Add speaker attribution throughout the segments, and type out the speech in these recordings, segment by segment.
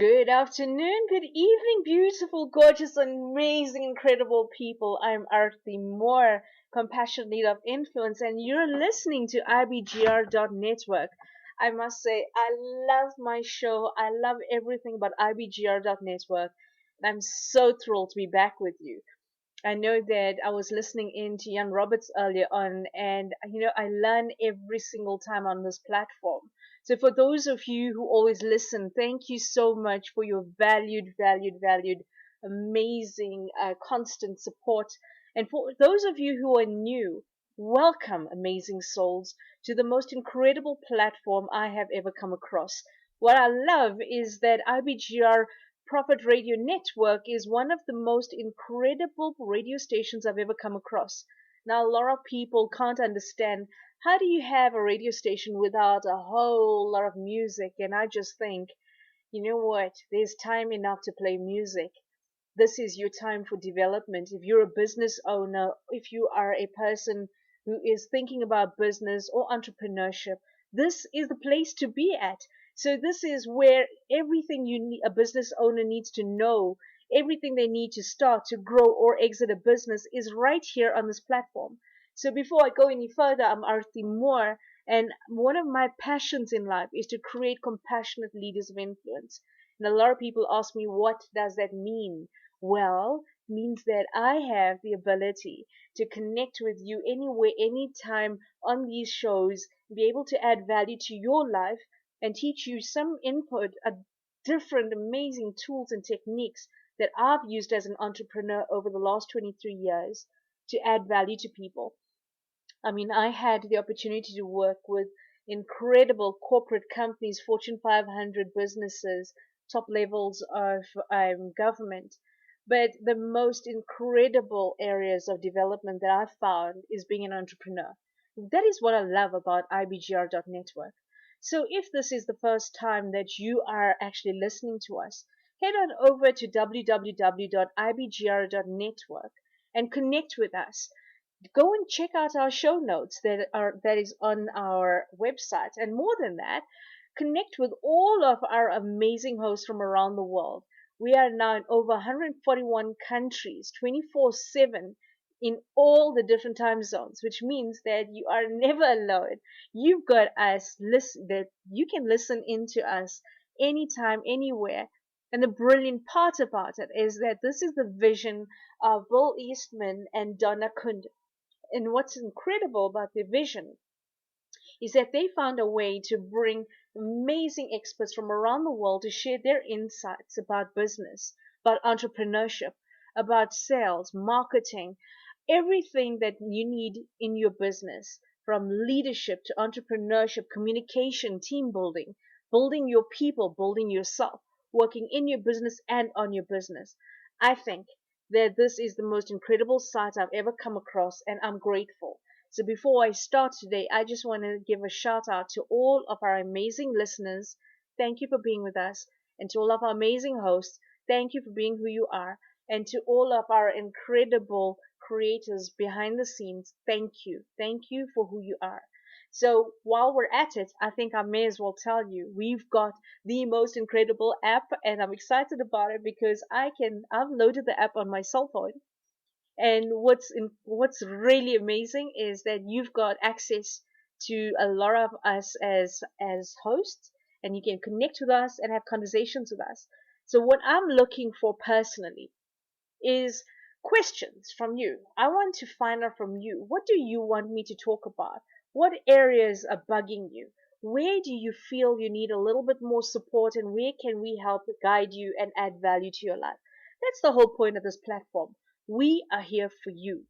Speaker 1: Good afternoon, good evening, beautiful, gorgeous, amazing, incredible people. I'm Arthie Moore, Compassion Leader of Influence, and you're listening to IBGR.network. I must say, I love my show. I love everything about IBGR.network. And I'm so thrilled to be back with you. I know that I was listening in to Moore-Robberts earlier on, and I learn every single time on this platform. So for those of you who always listen, thank you so much for your valued, amazing, constant support. And for those of you who are new, welcome, amazing souls, to the most incredible platform I have ever come across. What I love is that IBGR Prophet Radio Network is one of the most incredible radio stations I've ever come across. Now, a lot of people can't understand how do you have a radio station without a whole lot of music, and I just think, you know what, there's time enough to play music. This is your time for development. If you're a business owner, if you are a person who is thinking about business or entrepreneurship, this is the place to be at. So this is where everything a business owner needs to know, everything they need to start to grow or exit a business is right here on this platform. So before I go any further, I'm Arthie Moore, and one of my passions in life is to create compassionate leaders of influence. And a lot of people ask me, what does that mean? Well, means that I have the ability to connect with you anywhere, anytime on these shows, be able to add value to your life and teach you some input, different amazing tools and techniques that I've used as an entrepreneur over the last 23 years to add value to people. I mean, I had the opportunity to work with incredible corporate companies, Fortune 500 businesses, top levels of government. But the most incredible areas of development that I've found is being an entrepreneur. That is what I love about IBGR.network. So if this is the first time that you are actually listening to us, head on over to www.ibgr.network and connect with us. Go and check out our show notes that is on our website. And more than that, connect with all of our amazing hosts from around the world. We are now in over 141 countries, 24/7 in all the different time zones, which means that you are never alone. You've got us that you can listen into us anytime, anywhere. And the brilliant part about it is that this is the vision of Bill Eastman and Donna Kund. And what's incredible about their vision is that they found a way to bring amazing experts from around the world to share their insights about business, about entrepreneurship, about sales, marketing, everything that you need in your business, from leadership to entrepreneurship, communication, team building, building your people, building yourself, working in your business and on your business. I think that this is the most incredible site I've ever come across, and I'm grateful. So before I start today, I just want to give a shout out to all of our amazing listeners. Thank you for being with us. And to all of our amazing hosts, thank you for being who you are. And to all of our incredible creators behind the scenes, thank you. Thank you for who you are. So while we're at it, I think I may as well tell you, we've got the most incredible app, and I'm excited about it because I've loaded the app on my cell phone. And what's really amazing is that you've got access to a lot of us as hosts, and you can connect with us and have conversations with us. So what I'm looking for personally is questions from you. I want to find out from you, what do you want me to talk about? What areas are bugging you? Where do you feel you need a little bit more support, and where can we help guide you and add value to your life? That's the whole point of this platform. We are here for you.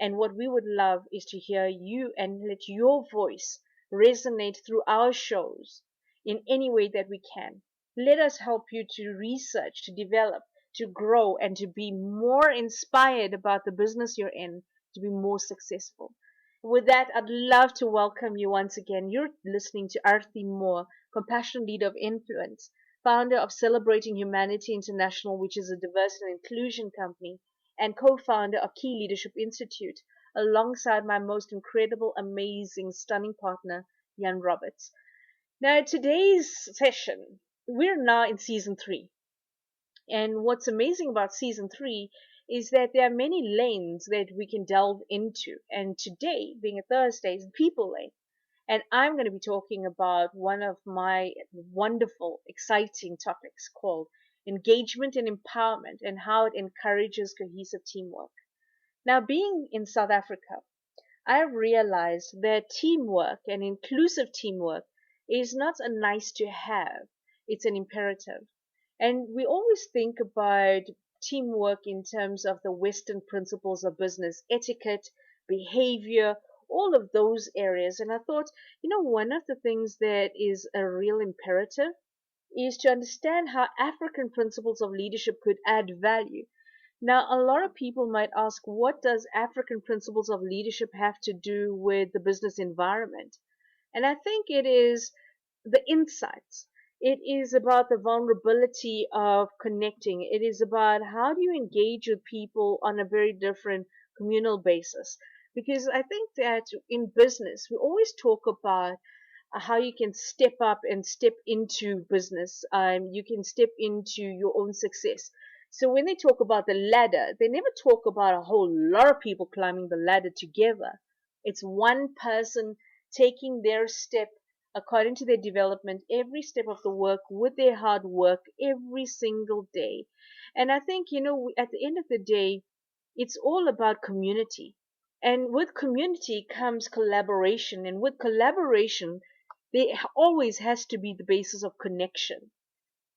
Speaker 1: And what we would love is to hear you and let your voice resonate through our shows in any way that we can. Let us help you to research, to develop, to grow, and to be more inspired about the business you're in, to be more successful. With that, I'd love to welcome you once again. You're listening to Arthie Moore, Compassion Leader of Influence, founder of Celebrating Humanity International, which is a diversity and inclusion company, and co-founder of Key Leadership Institute, alongside my most incredible, amazing, stunning partner, Moore-Robberts. Now, today's session we're now in season 3. And what's amazing about season 3 is that there are many lanes that we can delve into. And today, being a Thursday, is the people lane. And I'm going to be talking about one of my wonderful, exciting topics called engagement and empowerment and how it encourages cohesive teamwork. Now, being in South Africa, I've realized that teamwork and inclusive teamwork is not a nice to have, it's an imperative. And we always think about teamwork in terms of the Western principles of business etiquette, behavior, all of those areas. And I thought, one of the things that is a real imperative is to understand how African principles of leadership could add value. Now, a lot of people might ask, what does African principles of leadership have to do with the business environment? And I think it is the insights. It is about the vulnerability of connecting. It is about how do you engage with people on a very different communal basis. Because I think that in business, we always talk about how you can step up and step into business. You can step into your own success. So when they talk about the ladder, they never talk about a whole lot of people climbing the ladder together. It's one person taking their step according to their development, every step of the work with their hard work every single day. And I think, at the end of the day, it's all about community. And with community comes collaboration. And with collaboration, there always has to be the basis of connection.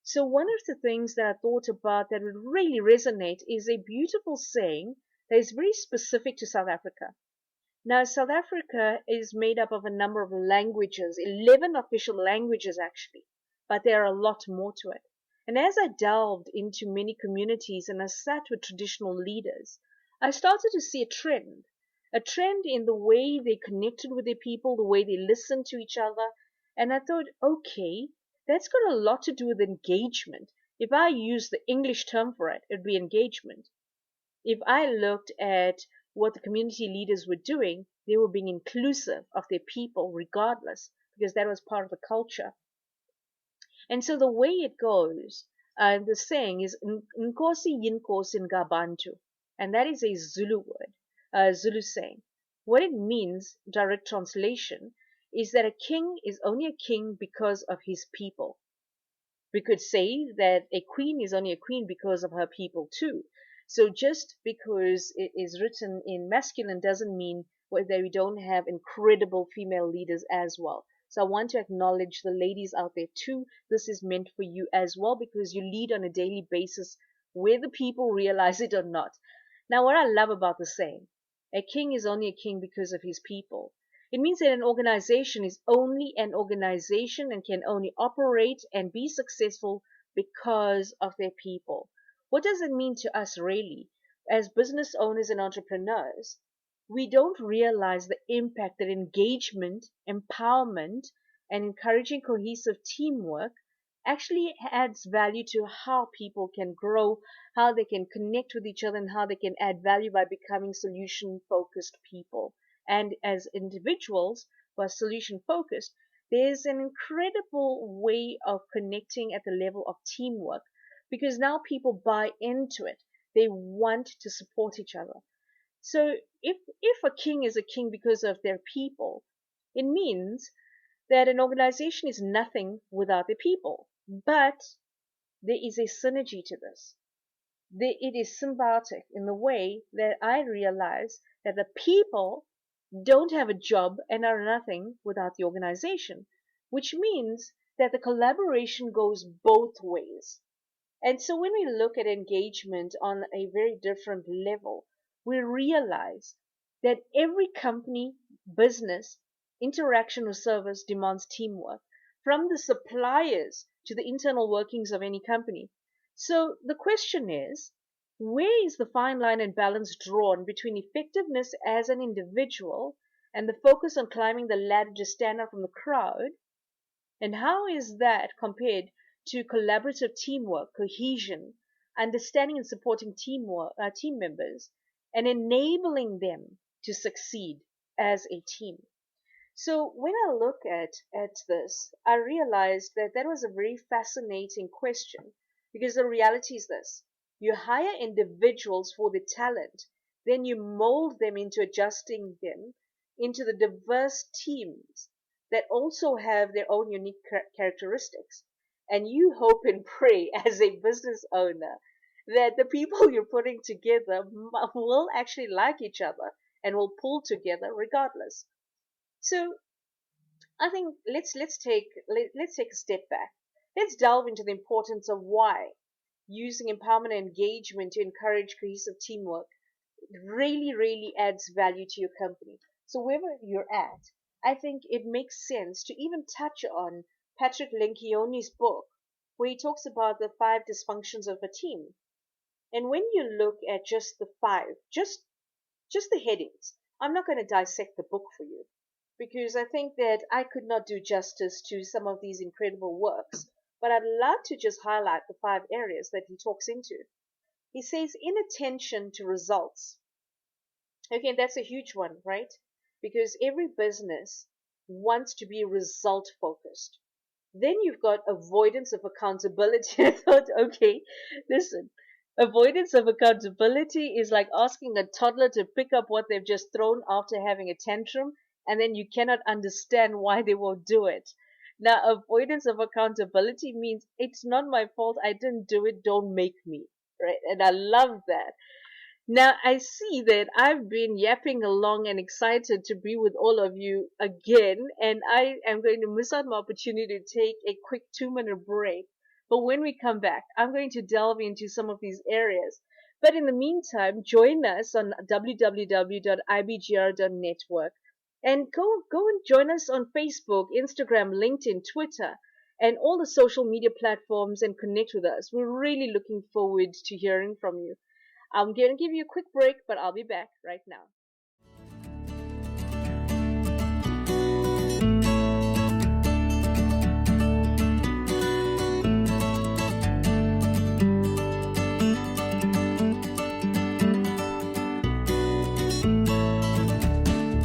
Speaker 1: So one of the things that I thought about that would really resonate is a beautiful saying that is very specific to South Africa. Now, South Africa is made up of a number of languages, 11 official languages actually, but there are a lot more to it. And as I delved into many communities and I sat with traditional leaders, I started to see a trend in the way they connected with their people, the way they listened to each other. And I thought, okay, that's got a lot to do with engagement. If I use the English term for it, it'd be engagement. If I looked at what the community leaders were doing, they were being inclusive of their people regardless, because that was part of the culture. And so the way it goes, the saying is Nkosi Yinkosi Ngabantu, and that is a Zulu word, Zulu saying. What it means, direct translation, is that a king is only a king because of his people. We could say that a queen is only a queen because of her people too. So just because it is written in masculine doesn't mean that we don't have incredible female leaders as well. So I want to acknowledge the ladies out there too. This is meant for you as well because you lead on a daily basis whether people realize it or not. Now, what I love about the saying, a king is only a king because of his people. It means that an organization is only an organization and can only operate and be successful because of their people. What does it mean to us really? As business owners and entrepreneurs, we don't realize the impact that engagement, empowerment, and encouraging cohesive teamwork actually adds value to how people can grow, how they can connect with each other, and how they can add value by becoming solution focused people. And as individuals who are solution focused, there's an incredible way of connecting at the level of teamwork because now people buy into it. They want to support each other. So if a king is a king because of their people, it means that an organization is nothing without the people. But there is a synergy to this. It is symbiotic in the way that I realize that the people don't have a job and are nothing without the organization, which means that the collaboration goes both ways. And so when we look at engagement on a very different level, we realize that every company, business, interaction or service demands teamwork, from the suppliers to the internal workings of any company. So the question is, where is the fine line and balance drawn between effectiveness as an individual and the focus on climbing the ladder to stand out from the crowd? And how is that compared to collaborative teamwork, cohesion, understanding and supporting team members, and enabling them to succeed as a team? So when I look at this, I realized that that was a very fascinating question, because the reality is this: you hire individuals for the talent, then you mold them into adjusting them into the diverse teams that also have their own unique characteristics. And you hope and pray as a business owner that the people you're putting together will actually like each other and will pull together regardless. So I think let's take a step back. Let's delve into the importance of why using empowerment and engagement to encourage cohesive teamwork really adds value to your company. So wherever you're at, I think it makes sense to even touch on Patrick Lencioni's book, where he talks about the five dysfunctions of a team. And when you look at just the five, just the headings. I'm not going to dissect the book for you, because I think that I could not do justice to some of these incredible works, but I'd love to just highlight the five areas that he talks into. He says inattention to results. Okay, that's a huge one, right? Because every business wants to be result focused. Then you've got avoidance of accountability. I thought, okay, listen, avoidance of accountability is like asking a toddler to pick up what they've just thrown after having a tantrum, and then you cannot understand why they won't do it. Now, avoidance of accountability means it's not my fault, I didn't do it, don't make me, right? And I love that. Now I see that I've been yapping along and excited to be with all of you again, and I am going to miss out my opportunity to take a quick 2 minute break. But when we come back, I'm going to delve into some of these areas. But in the meantime, join us on www.ibgr.network and go and join us on Facebook, Instagram, LinkedIn, Twitter, and all the social media platforms, and connect with us. We're really looking forward to hearing from you. I'm going to give you a quick break, but I'll be back right now.